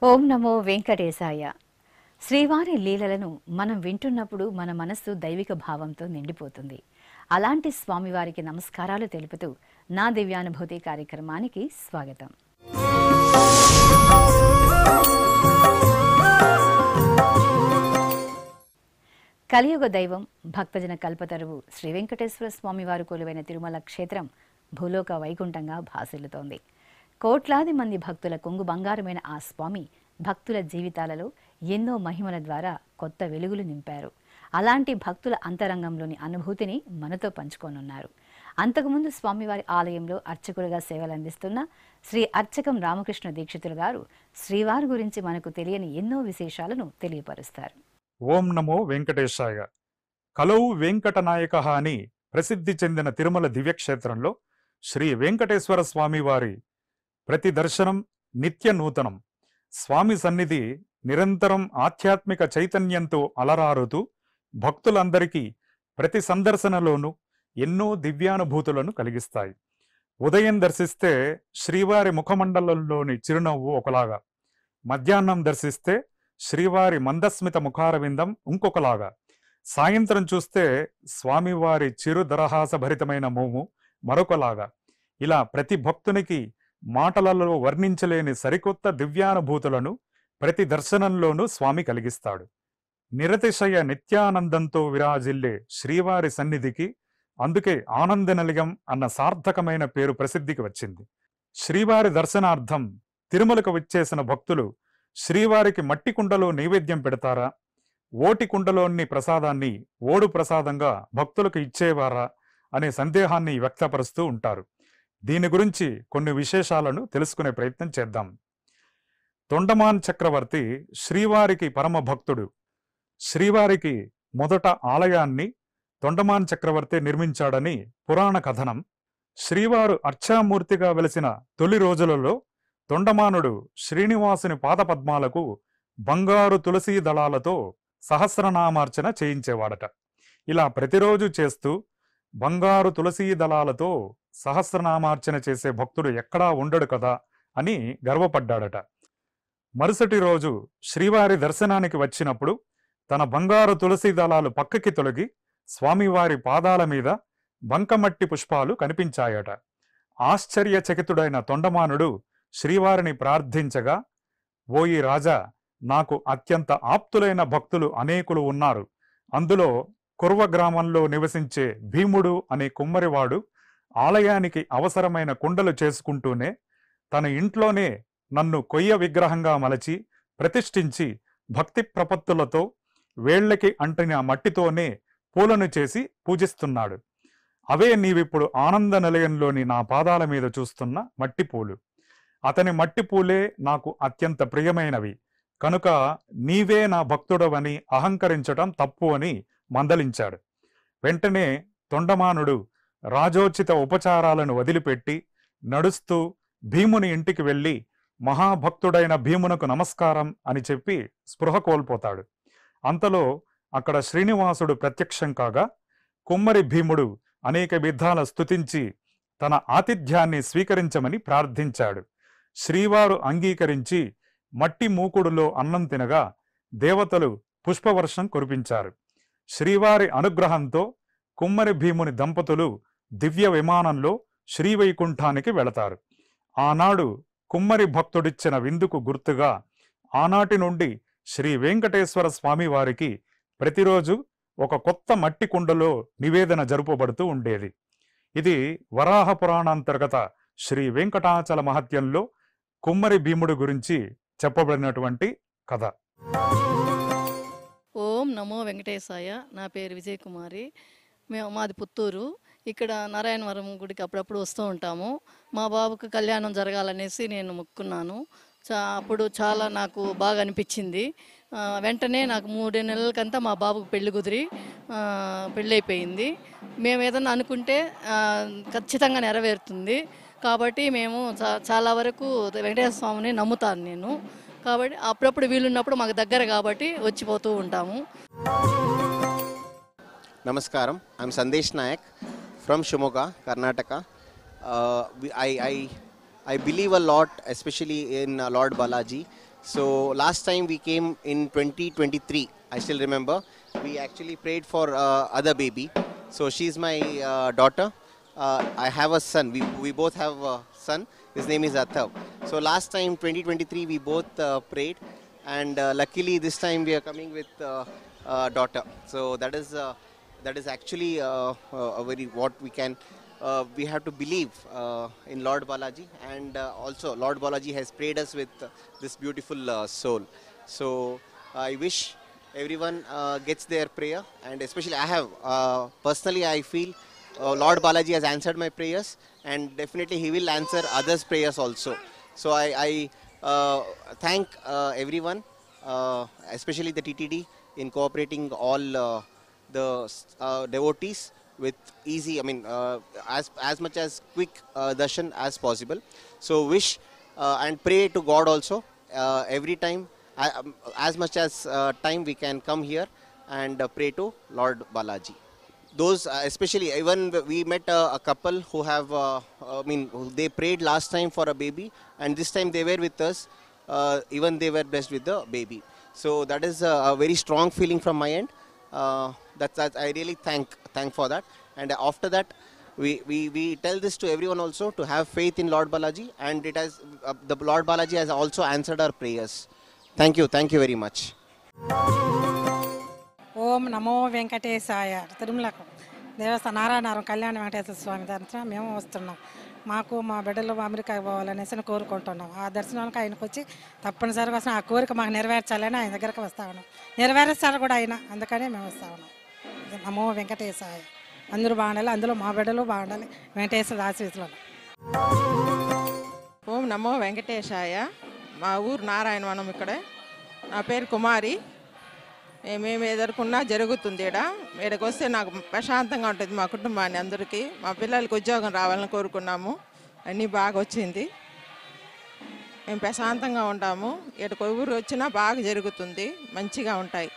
ఓం నమో వెంకటేశాయ. శ్రీవారి లీలలను మనం వింటున్నప్పుడు మన మనస్సు దైవిక భావంతో నిండిపోతుంది. అలాంటి స్వామివారికి నమస్కారాలు తెలుపుతూ నా దివ్యానుభూతి కార్యక్రమానికి స్వాగతం. కలియుగ దైవం భక్తజన కల్పతరువు శ్రీ వెంకటేశ్వర స్వామివారు కొలువైన తిరుమల క్షేత్రం భూలోక వైకుంఠంగా భాసిల్లుతోంది. కోట్లాది మంది భక్తుల కొంగు బంగారమైన ఆ స్వామి భక్తుల జీవితాలలో ఎన్నో మహిమల ద్వారా కొత్త వెలుగులు నింపారు. అలాంటి భక్తుల అంతరంగంలోని అనుభూతిని మనతో పంచుకోనున్నారు. అంతకుముందు స్వామివారి ఆలయంలో అర్చకులుగా సేవలందిస్తున్న శ్రీ అర్చకం రామకృష్ణ దీక్షితులు గారు శ్రీవారి గురించి మనకు తెలియని ఎన్నో విశేషాలను తెలియపరుస్తారు. ఓం నమో వెంకటేశాయ. కలౌ వెంకటనాయక అని ప్రసిద్ధి చెందిన తిరుమల దివ్యక్షేత్రంలో శ్రీ వెంకటేశ్వర స్వామి వారి ప్రతి దర్శనం నిత్య నూతనం. స్వామి సన్నిధి నిరంతరం ఆధ్యాత్మిక చైతన్యంతో అలరారుతూ భక్తులందరికీ ప్రతి సందర్శనలోనూ ఎన్నో దివ్యానుభూతులను కలిగిస్తాయి. ఉదయం దర్శిస్తే శ్రీవారి ముఖమండలంలోని చిరునవ్వు ఒకలాగా, మధ్యాహ్నం దర్శిస్తే శ్రీవారి మందస్మిత ముఖారవిందం ఇంకొకలాగా, సాయంత్రం చూస్తే స్వామివారి చిరు దరహాస భరితమైన మోము మరొకలాగా, ఇలా ప్రతి భక్తునికి మాటలలో వర్ణించలేని సరికొత్త దివ్యానుభూతులను ప్రతి దర్శనంలోనూ స్వామి కలిగిస్తాడు. నిరతిశయ నిత్యానందంతో విరాజిల్లే శ్రీవారి సన్నిధికి అందుకే ఆనంద నిలయం అన్న సార్థకమైన పేరు ప్రసిద్ధికి వచ్చింది. శ్రీవారి దర్శనార్థం తిరుమలకు వచ్చేసిన భక్తులు శ్రీవారికి మట్టి కుండలో నైవేద్యం పెడతారా, ఓటి కుండలోని ప్రసాదాన్ని ఓడు ప్రసాదంగా భక్తులకు ఇచ్చేవారా అనే సందేహాన్ని వ్యక్తపరుస్తూ ఉంటారు. దీని గురించి కొన్ని విశేషాలను తెలుసుకునే ప్రయత్నం చేద్దాం. తొండమాన్ చక్రవర్తి శ్రీవారికి పరమ భక్తుడు. శ్రీవారికి మొదట ఆలయాన్ని తొండమాన్ చక్రవర్తి నిర్మించాడని పురాణ కథనం. శ్రీవారు అర్చామూర్తిగా వెలిసిన తొలి రోజులలో తొండమానుడు శ్రీనివాసుని పాదపద్మాలకు బంగారు తులసీ దళాలతో సహస్రనామార్చన చేయించేవాడట. ఇలా ప్రతిరోజు చేస్తూ బంగారు తులసీ దళాలతో సహస్రనామార్చన చేసే భక్తుడు ఎక్కడా ఉండడు కదా అని గర్వపడ్డాడట. మరుసటి రోజు శ్రీవారి దర్శనానికి వచ్చినప్పుడు తన బంగారు తులసీ దళాలు పక్కకి తొలగి స్వామివారి పాదాల మీద బంకమట్టి పుష్పాలు కనిపించాయట. ఆశ్చర్యచకితుడైన తొండమానుడు శ్రీవారిని ప్రార్థించగా, ఓయి రాజా, నాకు అత్యంత ఆప్తులైన భక్తులు అనేకులు ఉన్నారు. అందులో కుర్వ గ్రామంలో నివసించే భీముడు అనే కుమ్మరివాడు ఆలయానికి అవసరమైన కుండలు చేసుకుంటూనే తన ఇంట్లోనే నన్ను కొయ్య విగ్రహంగా మలచి ప్రతిష్ఠించి భక్తి ప్రపత్తులతో వేళ్లకి అంటిన మట్టితోనే పూలను చేసి పూజిస్తున్నాడు. అవే నీవిప్పుడు ఆనంద నిలయంలోని నా పాదాల మీద చూస్తున్న మట్టి పూలు. అతని మట్టి పూలే నాకు అత్యంత ప్రియమైనవి కనుక నీవే నా భక్తుడవని అహంకరించటం తప్పు అని మందలించాడు. వెంటనే తొండమానుడు రాజోచిత ఉపచారాలను వదిలిపెట్టి నడుస్తూ భీముని ఇంటికి వెళ్ళి మహాభక్తుడైన భీమునకు నమస్కారం అని చెప్పి స్పృహ కోల్పోతాడు. అంతలో అక్కడ శ్రీనివాసుడు ప్రత్యక్షం కాగా కుమ్మరి భీముడు అనేక విధాల స్తుతించి తన ఆతిథ్యాన్ని స్వీకరించమని ప్రార్థించాడు. శ్రీవారు అంగీకరించి మట్టి మూకుడులో అన్నం తినగా దేవతలు పుష్పవర్షం కురిపించారు. శ్రీవారి అనుగ్రహంతో కుమ్మరి భీముని దంపతులు దివ్య విమానంలో శ్రీవైకుంఠానికి వెళతారు. ఆనాడు కుమ్మరి భక్తుడిచ్చిన విందుకు గుర్తుగా ఆనాటి నుండి శ్రీ వెంకటేశ్వర స్వామి వారికి ప్రతిరోజు ఒక కొత్త మట్టి కుండలో నివేదన జరుపబడుతూ ఉండేది. ఇది వరాహ పురాణాంతర్గత శ్రీ వెంకటాచల మహత్యంలో కుమ్మరి భీముడు గురించి చెప్పబడినటువంటి కథ. ఓం నమో వెంకటేశాయ. నా పేరు విజయకుమారి. మాది పుత్తూరు. ఇక్కడ నారాయణవరం గుడికి అప్పుడప్పుడు వస్తూ ఉంటాము. మా బాబుకు కళ్యాణం జరగాలనేసి నేను మొక్కున్నాను. అప్పుడు చాలా నాకు బాగా అనిపించింది. వెంటనే నాకు 3 నెలలకంతా మా బాబుకు పెళ్లి కుదిరి పెళ్ళి అయిపోయింది. మేము ఏదన్నా అనుకుంటే ఖచ్చితంగా నెరవేరుతుంది. కాబట్టి మేము చాలా వరకు వెంకటేశ్వర స్వామిని నమ్ముతాను నేను. కాబట్టి అప్పుడప్పుడు వీలున్నప్పుడు మాకు దగ్గర కాబట్టి వచ్చిపోతూ ఉంటాము. Namaskaram. I'm Sandesh Nayak from Shimoga, Karnataka. I believe a lot, especially in Lord Balaji. So last time we came in 2023, I still remember. We actually prayed for other baby. So she's my daughter. I have a son. We both have a son. His name is Athav. So last time 2023 we both prayed, and luckily this time we are coming with daughter. So that is actually a very what we can. We have to believe in Lord Balaji, and also Lord Balaji has prayed us with this beautiful soul. So I wish everyone gets their prayer, and especially I have personally I feel Lord Balaji has answered my prayers, and definitely he will answer others' prayers also. So I thank everyone, especially the TTD, in cooperating all the devotees with easy, I mean, as much as quick darshan as possible. So wish and pray to God also every time, as much as time we can come here and pray to Lord Balaji. Those especially, even we met a couple who have, I mean, they prayed last time for a baby, and this time they were with us. Even they were blessed with the baby. So that is a very strong feeling from my end. That I really thank for that. And after that, we tell this to everyone also to have faith in Lord Balaji, and it has the Lord Balaji has also answered our prayers. Thank you very much. ఓం నమో వెంకటేశాయ. తిరుమలకు దేవస్థానం నారాయణవరం కళ్యాణ వెంకటేశ్వర స్వామి దర్శనం మేము వస్తున్నాం. మాకు మా బిడ్డలు America పోవాలనేసి కోరుకుంటున్నాం. ఆ దర్శనానికి ఆయనకు వచ్చి తప్పనిసరిగా వస్తాం. ఆ కోరిక మాకు నెరవేర్చాలని ఆయన దగ్గరకు వస్తా ఉన్నాం. నెరవేర్చాలి కూడా ఆయన, అందుకనే మేము వస్తా ఉన్నాం. నమో వెంకటేశాయ. అందరూ బాగుండాలి, అందులో మా బిడ్డలు బాగుండాలి. వెంకటేశ్వర ఆశీస్సులు. ఓం నమో వెంకటేశాయ. మా ఊరు నారాయణవనం ఇక్కడే. నా పేరు కుమారి. మేము ఎదుర్కొన్నా జరుగుతుంది ఇక్కడికి వస్తే నాకు ప్రశాంతంగా ఉంటుంది. మా కుటుంబాన్ని అందరికీ, మా పిల్లలకి ఉద్యోగం రావాలని కోరుకున్నాము. అన్నీ బాగా వచ్చింది. మేము ప్రశాంతంగా ఉంటాము. ఇక్కడికి ఊరు వచ్చినా బాగా జరుగుతుంది, మంచిగా ఉంటాయి.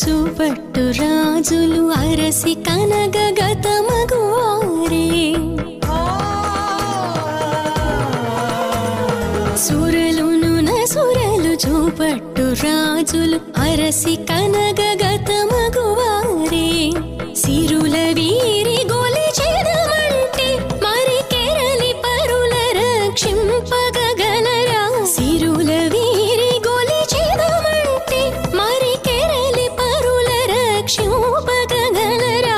చూపట్టు రాజులు అరసి కనగగతమగువారే సురలును నసురలు చూపట్టు రాజులు అరసి కనగగతమగువారే సిరుల వీరి గొలిచెదమంటే మరి కెరలి పరుల రక్షింపగలరా సిరుల వీరి గొలిచెదమంటే మరి కెరలి పరుల రక్షింపగలరా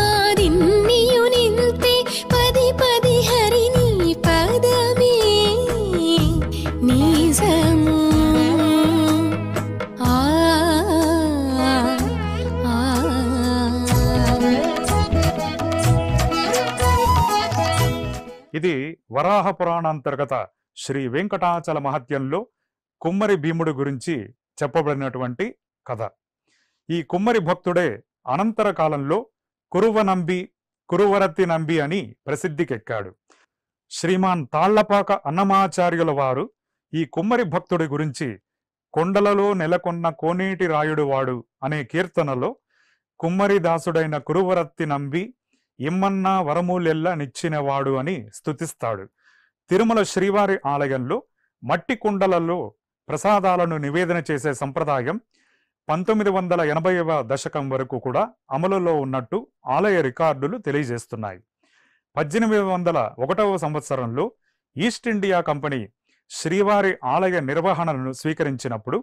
ఇదిగాదదిగాదిన్నియు నింతే పది పది హరిని పదమే నిజము ఇది వరాహ పురాణాంతర్గత శ్రీ వెంకటాచల మహత్యంలో కుమ్మరి భీముడు గురించి చెప్పబడినటువంటి కథ. ఈ కుమ్మరి భక్తుడే అనంతర కాలంలో కురువనంబి కురువరత్తి నంబి అని ప్రసిద్ధికెక్కాడు. శ్రీమాన్ తాళ్లపాక అన్నమాచార్యుల వారు ఈ కుమ్మరి భక్తుడి గురించి కొండలలో నెలకొన్న కోనేటి రాయుడు వాడు అనే కీర్తనలో కుమ్మరి దాసుడైన కురువరత్తి నంబి ఇమ్మన్నా వరములెల్ల నిచ్చినవాడు అని స్తుతిస్తాడు. తిరుమల శ్రీవారి ఆలయంలో మట్టి కుండలలో ప్రసాదాలను నివేదన చేసే సంప్రదాయం 1980వ దశకం వరకు కూడా అమలులో ఉన్నట్టు ఆలయ రికార్డులు తెలియజేస్తున్నాయి. 1801వ సంవత్సరంలో ఈస్ట్ ఇండియా కంపెనీ శ్రీవారి ఆలయ నిర్వహణను స్వీకరించినప్పుడు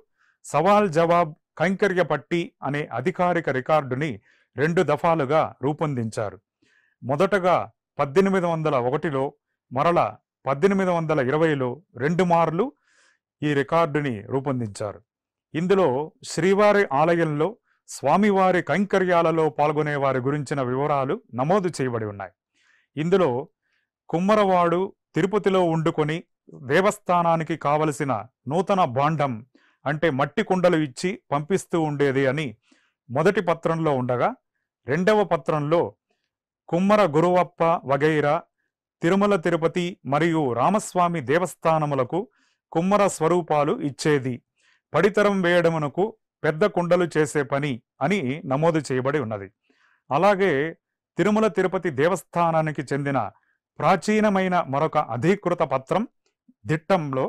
సవాల్ జవాబ్ కైంకర్య పట్టి అనే అధికారిక రికార్డుని 2 దఫాలుగా రూపొందించారు. మొదటగా 1801లో, మరల 1820లో 2 మార్లు ఈ రికార్డుని రూపొందించారు. ఇందులో శ్రీవారి ఆలయంలో స్వామివారి కైంకర్యాలలో పాల్గొనే వారి గురించిన వివరాలు నమోదు చేయబడి ఉన్నాయి. ఇందులో కుమ్మరవాడు తిరుపతిలో ఉండుకొని దేవస్థానానికి కావలసిన నూతన భాండం అంటే మట్టి కుండలు ఇచ్చి పంపిస్తూ ఉండేది అని మొదటి పత్రంలో ఉండగా, 2వ పత్రంలో కుమ్మర గురువప్ప వగైరా తిరుమల తిరుపతి మరియు రామస్వామి దేవస్థానములకు కుమ్మర స్వరూపాలు ఇచ్చేది, పడితరం వేయడమునకు పెద్ద కుండలు చేసే పని అని నమోదు చేయబడి ఉన్నది. అలాగే తిరుమల తిరుపతి దేవస్థానానికి చెందిన ప్రాచీనమైన మరొక అధీకృత పత్రం దిట్టంలో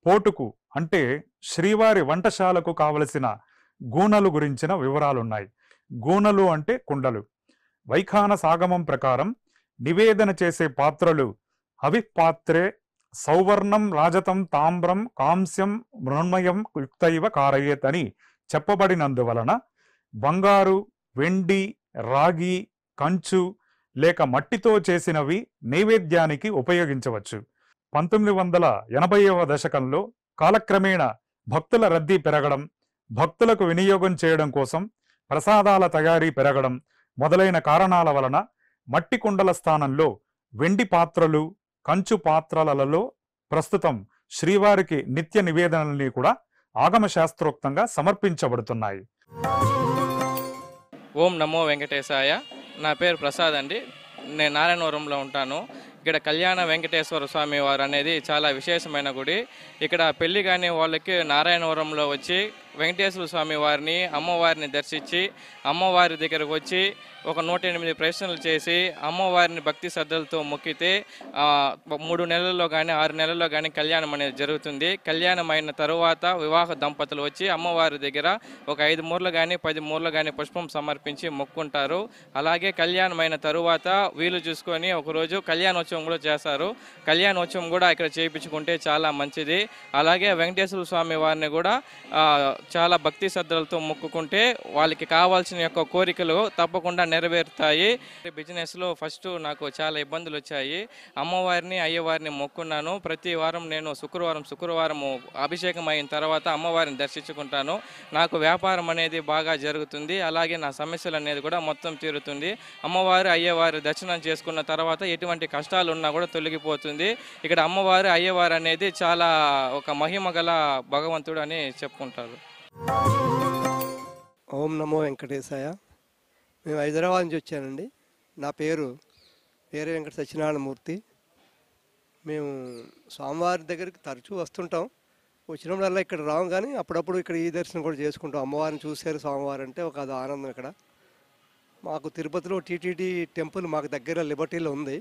పోటుకు అంటే శ్రీవారి వంటశాలకు కావలసిన గూనలు గురించిన వివరాలున్నాయి. గూనలు అంటే కుండలు. వైఖాన సాగమం ప్రకారం నివేదన చేసే పాత్రలు హవిపాత్రే సౌవర్ణం రాజతం తామ్రం కాంస్యం మృణ్మయం యుక్తైవ కారయేత్ అని చెప్పబడినందువలన బంగారు, వెండి, రాగి, కంచు లేక మట్టితో చేసినవి నైవేద్యానికి ఉపయోగించవచ్చు. 1980వ దశకంలో కాలక్రమేణా భక్తుల రద్దీ పెరగడం, భక్తులకు వినియోగం చేయడం కోసం ప్రసాదాల తయారీ పెరగడం మొదలైన కారణాల వలన మట్టి కుండల స్థానంలో వెండి పాత్రలు, కంచు పాత్రలలో ప్రస్తుతం శ్రీవారికి నిత్య నివేదనల్ని కూడా ఆగమ శాస్త్రోక్తంగా సమర్పించబడుతున్నాయి. ఓం నమో వెంకటేశాయ. నా పేరు ప్రసాద్ అండి. నేను నారాయణవరంలో ఉంటాను. ఇక్కడ కళ్యాణ వెంకటేశ్వర స్వామి వారు అనేది చాలా విశేషమైన గుడి. ఇక్కడ పెళ్లి కాని వాళ్ళకి నారాయణవరంలో వచ్చి వెంకటేశ్వర స్వామి వారిని, అమ్మవారిని దర్శించి అమ్మవారి దగ్గరకు వచ్చి ఒక 108 ప్రశ్నలు చేసి అమ్మవారిని భక్తి శ్రద్ధలతో మొక్కితే 3 నెలల్లో కానీ 6 నెలల్లో కానీ కళ్యాణం అనేది జరుగుతుంది. కళ్యాణం అయిన తరువాత వివాహ దంపతులు వచ్చి అమ్మవారి దగ్గర ఒక 5 మూరలు కానీ 10 మూరలు కానీ పుష్పం సమర్పించి మొక్కుంటారు. అలాగే కళ్యాణం అయిన తరువాత వీలు చూసుకొని ఒకరోజు కళ్యాణోత్సవం కూడా చేస్తారు. కళ్యాణోత్సవం కూడా ఇక్కడ చేయించుకుంటే చాలా మంచిది. అలాగే వెంకటేశ్వర స్వామి వారిని కూడా చాలా భక్తి శ్రద్ధలతో మొక్కుకుంటే వాళ్ళకి కావాల్సిన యొక్క కోరికలు తప్పకుండా నెరవేరుతాయి. బిజినెస్లో ఫస్ట్ నాకు చాలా ఇబ్బందులు వచ్చాయి. అమ్మవారిని, అయ్యవారిని మొక్కున్నాను. ప్రతి వారం నేను శుక్రవారం అభిషేకం అయిన తర్వాత అమ్మవారిని దర్శించుకుంటాను. నాకు వ్యాపారం అనేది బాగా జరుగుతుంది. అలాగే నా సమస్యలు అనేది కూడా మొత్తం తీరుతుంది. అమ్మవారు, అయ్యవారి దర్శనం చేసుకున్న తర్వాత ఎటువంటి కష్టాలు ఉన్నా కూడా తొలగిపోతుంది. ఇక్కడ అమ్మవారు, అయ్యవారు అనేది చాలా ఒక మహిమ గల భగవంతుడు అని చెప్పుకుంటారు. ఓం నమో వెంకటేశాయ. మేము హైదరాబాద్ నుంచి వచ్చానండి. నా పేరు వెంకట సత్యనారాయణమూర్తి. మేము స్వామివారి దగ్గరికి తరచూ వస్తుంటాం. వచ్చినప్పుడల్లా ఇక్కడ రాము, కానీ అప్పుడప్పుడు ఇక్కడ ఈ దర్శనం కూడా చేసుకుంటాం. అమ్మవారిని చూసారు స్వామివారు అంటే ఒక అది ఆనందం. ఇక్కడ మాకు తిరుపతిలో టీటీడీ టెంపుల్ మాకు దగ్గర లిబర్టీలో ఉంది.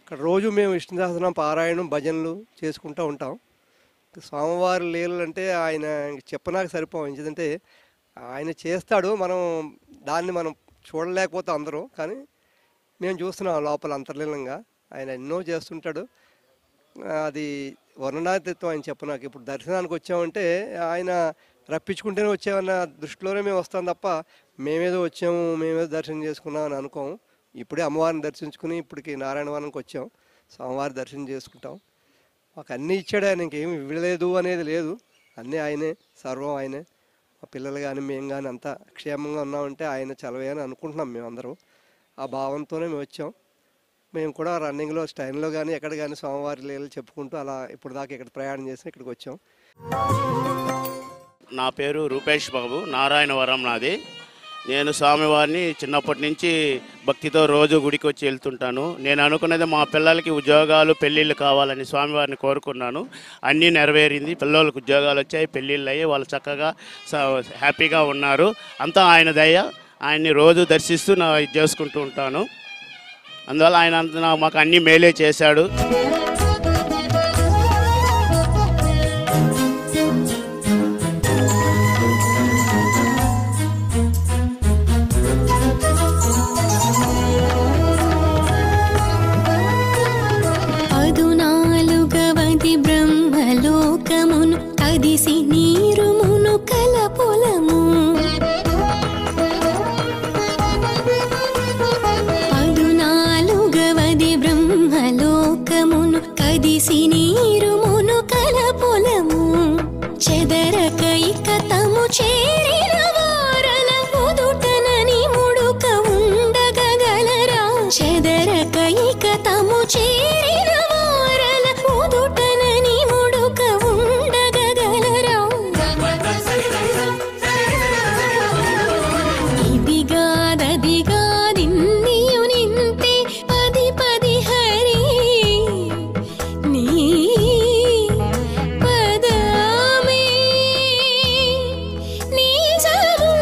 ఇక్కడ రోజు మేము విష్ణు సహస్రనామ పారాయణం, భజనలు చేసుకుంటూ ఉంటాం. స్వామివారి లీలలు అంటే ఆయన చెప్పనాక సరిపోం. ఎందుకంటే ఆయన చేస్తాడు, దాన్ని మనం చూడలేకపోతే అందరూ, కానీ మేము చూస్తున్నాం లోపల అంతర్లీనంగా ఆయన ఎన్నో చేస్తుంటాడు. అది వర్ణనాతీతం ఆయన చెప్పనాక. ఇప్పుడు దర్శనానికి వచ్చామంటే ఆయన రప్పించుకుంటేనే వచ్చామన్న దృష్టిలోనే మేము వస్తాం తప్ప మేమేదో వచ్చాము, మేమేదో దర్శనం చేసుకున్నాం అని అనుకోము. ఇప్పుడే అమ్మవారిని దర్శించుకుని ఇప్పటికి నారాయణవరంకి వచ్చాం. స్వామివారి దర్శనం చేసుకుంటాం. మాకు అన్నీ ఇచ్చాడు ఆయన, ఇంకేమి ఇవ్వలేదు అనేది లేదు. అన్నీ ఆయనే, సర్వం ఆయనే. మా పిల్లలు కానీ మేము కానీ అంతా క్షేమంగా ఉన్నామంటే ఆయన చలవే అని అనుకుంటున్నాం మేము అందరం. ఆ భావంతోనే మేము వచ్చాం. మేము కూడా రన్నింగ్లో, స్టైన్లో కానీ ఎక్కడ కానీ స్వామివారి లీలలు చెప్పుకుంటూ అలా ఇప్పుడు దాకా ఇక్కడ ప్రయాణం చేసి ఇక్కడికి వచ్చాం. నా పేరు రూపేష్ బాబు, నారాయణవరం నాది. నేను స్వామివారిని చిన్నప్పటి నుంచి భక్తితో రోజు గుడికి వచ్చి వెళ్తుంటాను. నేను అనుకున్నది మా పిల్లలకి ఉద్యోగాలు, పెళ్ళిళ్ళు కావాలని స్వామివారిని కోరుకున్నాను. అన్నీ నెరవేరింది. పిల్లలకు ఉద్యోగాలు వచ్చాయి, పెళ్ళిళ్ళు అయ్యి వాళ్ళు చక్కగా హ్యాపీగా ఉన్నారు. అంతా ఆయన దయ. ఆయన్ని రోజు దర్శిస్తూ ఇది చేసుకుంటూ ఉంటాను. అందువల్ల ఆయన మాకు అన్ని మేలే చేశాడు. బ్రహ్మలోకమును కదిసి నీరుమును కలపొలము 14వ బ్రహ్మలోకమును కదిసి నీరుమును కలపొలము చెదరక ఇకతము చేరిన వారల ఉదుటనని ముడుక ఉండగలరా చెదరక ఇకతము చేరిన వారల ఉదుటనని ముడుక ఉండగలరా ఇదిగాదదిగాదిన్నియు నింతే పది పది హరి నీ పదమే నిజము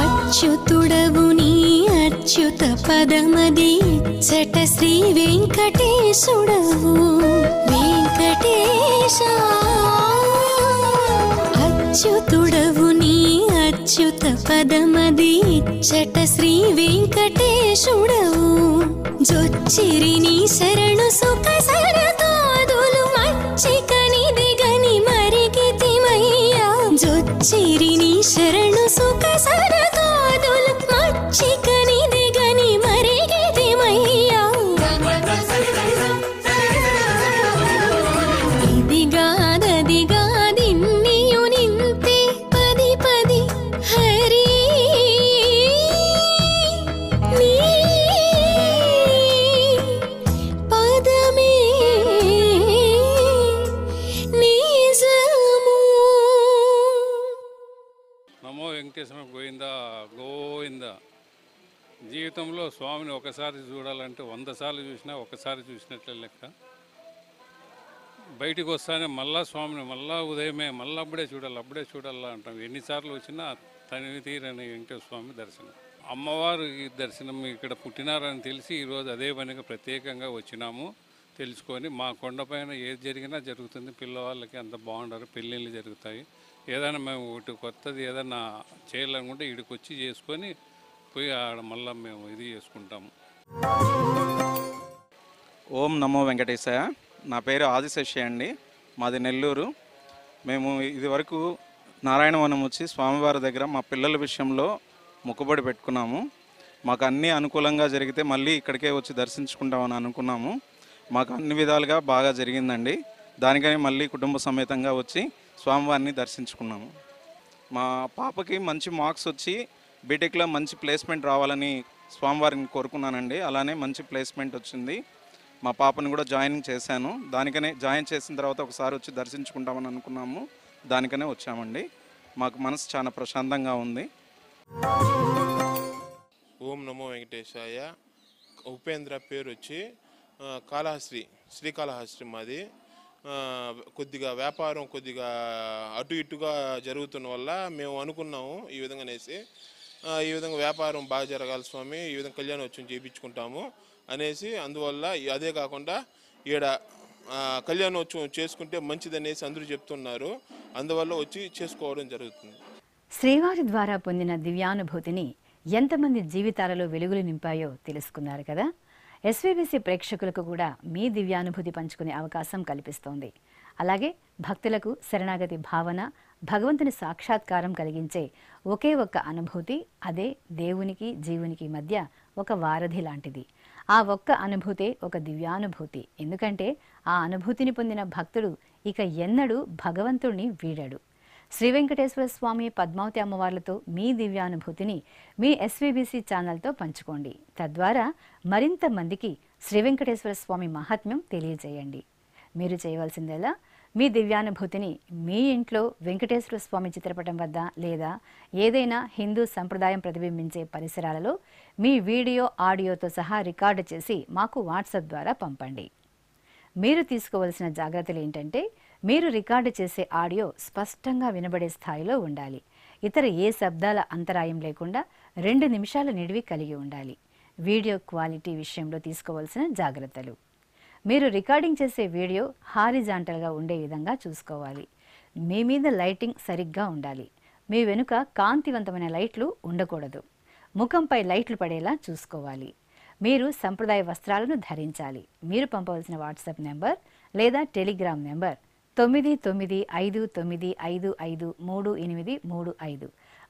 అచ్యుతుడవు నీ అచ్యుత పదమది చట శ్రీ వెంకటేశుడవు వెంకటేశ అచ్యుతుడవు నీ అచ్యుత పదమది చట శ్రీ వెంకటేశుడవు జొచ్చిరి నీ శరణు సుఖ సరదాదులు మచ్చికని దిగని మరిగితిమయ్యా జొచ్చిరి నీ శరణు సుఖ సరదాదులు మచ్చికని దిగని మరిగితిమయ్యా ఇదిగాదదిగాదిన్నియు నింతే పది పది హరి నీ పదమే నిజము నమో వెంకటేశ్వర గోవింద గోవింద. జీవితంలో స్వామిని ఒకసారి చూడాలంటే 100 సార్లు చూసినా ఒకసారి చూసినట్లే లెక్క. బయటికి వస్తానే మళ్ళా స్వామిని మళ్ళా ఉదయమే మళ్ళీ అప్పుడే చూడాలా అంటాం. ఎన్నిసార్లు వచ్చినా తనివి తీరని వెంకటేశ్వర స్వామి దర్శనం. అమ్మవారు ఈ దర్శనం ఇక్కడ పుట్టినారని తెలిసి ఈరోజు అదే పనిగా ప్రత్యేకంగా వచ్చినాము. తెలుసుకొని మా కొండపైన ఏది జరిగినా జరుగుతుంది. పిల్లవాళ్ళకి అంత బాగుంటారు, పెళ్ళిళ్ళు జరుగుతాయి. ఏదైనా మేము ఒకటి కొత్తది ఏదైనా చేయాలనుకుంటే ఇక్కడికి వచ్చి చేసుకొని పోయి ఆడ మళ్ళీ మేము ఇది చేసుకుంటాము. ఓం నమో వెంకటేశాయ. నా పేరు ఆదిశేషి అండి, మాది నెల్లూరు. మేము ఇదివరకు నారాయణవనం వచ్చి స్వామివారి దగ్గర మా పిల్లల విషయంలో మొక్కుబడి పెట్టుకున్నాము. మాకు అన్నీ అనుకూలంగా జరిగితే మళ్ళీ ఇక్కడికే వచ్చి దర్శించుకుంటామని అనుకున్నాము. మాకు అన్ని విధాలుగా బాగా జరిగిందండి. దానికని మళ్ళీ కుటుంబ సమేతంగా వచ్చి స్వామివారిని దర్శించుకున్నాము. మా పాపకి మంచి మార్క్స్ వచ్చి బీటెక్లో మంచి ప్లేస్మెంట్ రావాలని స్వామివారిని కోరుకున్నానండి. అలానే మంచి ప్లేస్మెంట్ వచ్చింది. మా పాపను కూడా జాయిన్ చేశాను. దానికనే జాయిన్ చేసిన తర్వాత ఒకసారి వచ్చి దర్శించుకుంటామని అనుకున్నాము. దానికనే వచ్చామండి. మాకు మనసు చాలా ప్రశాంతంగా ఉంది. ఓం నమో వెంకటేశాయ. ఉపేంద్ర పేరు వచ్చి కాళహస్త్రి, శ్రీకాళహస్త్రి మాది. కొద్దిగా వ్యాపారం కొద్దిగా అటు ఇటుగా జరుగుతున్న వల్ల మేము అనుకున్నాము ఈ విధంగా అనేసి, ఈ విధంగా వ్యాపారం బాగా జరగాలి స్వామి, ఈ విధంగా కళ్యాణోత్సవం చేయించుకుంటాము అనేసి. అందువల్ల అదే కాకుండా ఈడ కళ్యాణోత్సవం చేసుకుంటే మంచిదనేసి అందరూ చెప్తున్నారు. అందువల్ల వచ్చి చేసుకోవడం జరుగుతుంది. శ్రీవారి ద్వారా పొందిన దివ్యానుభూతిని ఎంతమంది జీవితాలలో వెలుగులు నింపాయో తెలుసుకున్నారు కదా. ఎస్వీబీసీ ప్రేక్షకులకు కూడా మీ దివ్యానుభూతి పంచుకునే అవకాశం కల్పిస్తోంది. అలాగే భక్తులకు శరణాగతి భావన, భగవంతుని సాక్షాత్కారం కలిగించే ఒకే ఒక్క అనుభూతి, అదే దేవునికి జీవునికి మధ్య ఒక వారధి లాంటిది. ఆ ఒక్క అనుభూతే ఒక దివ్యానుభూతి. ఎందుకంటే ఆ అనుభూతిని పొందిన భక్తుడు ఇక ఎన్నడూ భగవంతుడిని వీడడు. శ్రీ వెంకటేశ్వర స్వామి, పద్మావతి అమ్మవార్లతో మీ దివ్యానుభూతిని మీ ఎస్వీబీసీ ఛానల్తో పంచుకోండి. తద్వారా మరింత మందికి శ్రీ వెంకటేశ్వర స్వామి మహాత్మ్యం తెలియజేయండి. మీరు చేయవలసిందల్లా మీ దివ్యానుభూతిని మీ ఇంట్లో వెంకటేశ్వర స్వామి చిత్రపటం వద్ద లేదా ఏదైనా హిందూ సంప్రదాయం ప్రతిబింబించే పరిసరాలలో మీ వీడియో ఆడియోతో సహా రికార్డు చేసి మాకు వాట్సాప్ ద్వారా పంపండి. మీరు తీసుకోవాల్సిన జాగ్రత్తలు ఏంటంటే మీరు రికార్డు చేసే ఆడియో స్పష్టంగా వినబడే స్థాయిలో ఉండాలి. ఇతర ఏ శబ్దాల అంతరాయం లేకుండా 2 నిమిషాల నిడివి కలిగి ఉండాలి. వీడియో క్వాలిటీ విషయంలో తీసుకోవాల్సిన జాగ్రత్తలు: మీరు రికార్డింగ్ చేసే వీడియో హారిజాంటల్గా ఉండే విధంగా చూసుకోవాలి. మీ మీద లైటింగ్ సరిగ్గా ఉండాలి. మీ వెనుక కాంతివంతమైన లైట్లు ఉండకూడదు. ముఖంపై లైట్లు పడేలా చూసుకోవాలి. మీరు సంప్రదాయ వస్త్రాలను ధరించాలి. మీరు పంపవలసిన వాట్సాప్ నెంబర్ లేదా టెలిగ్రామ్ నెంబర్ 9955553835.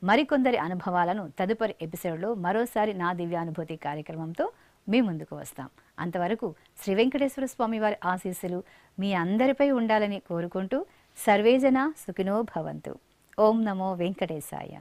మరికొందరి అనుభవాలను తదుపరి ఎపిసోడ్లో మరోసారి నా దివ్యానుభూతి కార్యక్రమంతో మీ ముందుకు వస్తాం. అంతవరకు శ్రీ వెంకటేశ్వర స్వామి వారి ఆశీస్సులు మీ అందరిపై ఉండాలని కోరుకుంటూ సర్వేజన సుఖినో భవంతు. ఓం నమో వెంకటేశాయ.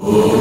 Oh